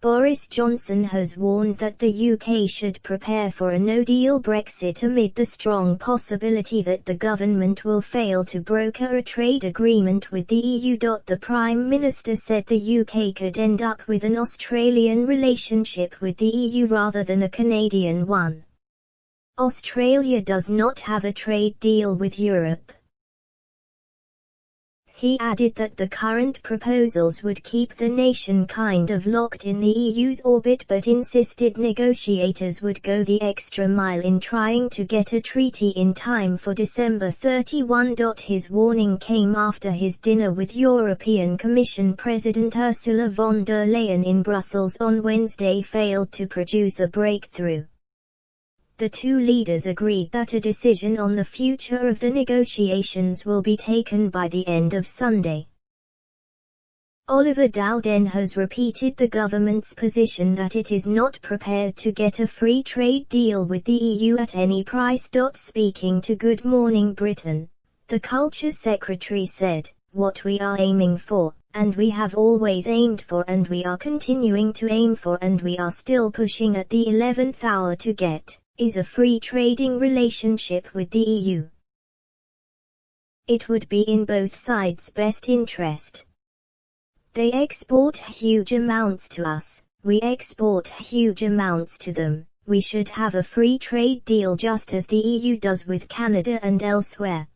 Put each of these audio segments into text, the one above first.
Boris Johnson has warned that the UK should prepare for a no-deal Brexit amid the strong possibility that the government will fail to broker a trade agreement with the EU. The Prime Minister said the UK could end up with an Australian relationship with the EU rather than a Canadian one. Australia does not have a trade deal with Europe. He added that the current proposals would keep the nation kind of locked in the EU's orbit, but insisted negotiators would go the extra mile in trying to get a treaty in time for December 31. His warning came after his dinner with European Commission President Ursula von der Leyen in Brussels on Wednesday failed to produce a breakthrough. The two leaders agreed that a decision on the future of the negotiations will be taken by the end of Sunday. Oliver Dowden has repeated the government's position that it is not prepared to get a free trade deal with the EU at any price. Speaking to Good Morning Britain, the Culture Secretary said, "What we are aiming for, and we have always aimed for and we are continuing to aim for and we are still pushing at the 11th hour to get, is a free trading relationship with the EU. It would be in both sides' best interest. They export huge amounts to us, we export huge amounts to them. We should have a free trade deal just as the EU does with Canada and elsewhere."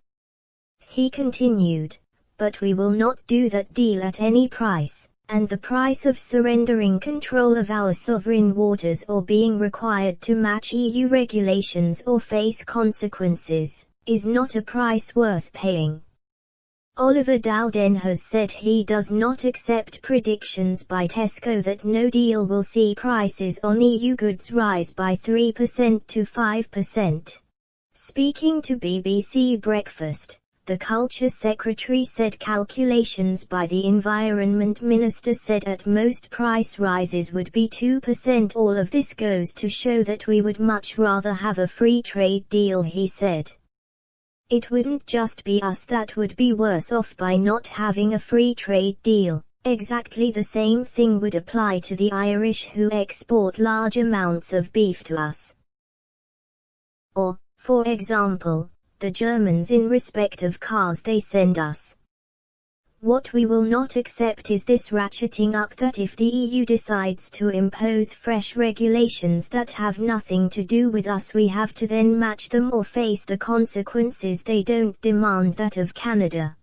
He continued, "But we will not do that deal at any price. And the price of surrendering control of our sovereign waters or being required to match EU regulations or face consequences, is not a price worth paying." Oliver Dowden has said he does not accept predictions by Tesco that no deal will see prices on EU goods rise by 3% to 5%. Speaking to BBC Breakfast, the Culture Secretary said calculations by the Environment Minister said at most price rises would be 2%. "All of this goes to show that we would much rather have a free trade deal," he said. "It wouldn't just be us that would be worse off by not having a free trade deal. Exactly the same thing would apply to the Irish who export large amounts of beef to us. Or, for example, the Germans in respect of cars they send us. What we will not accept is this ratcheting up that if the EU decides to impose fresh regulations that have nothing to do with us we have to then match them or face the consequences. They don't demand that of Canada.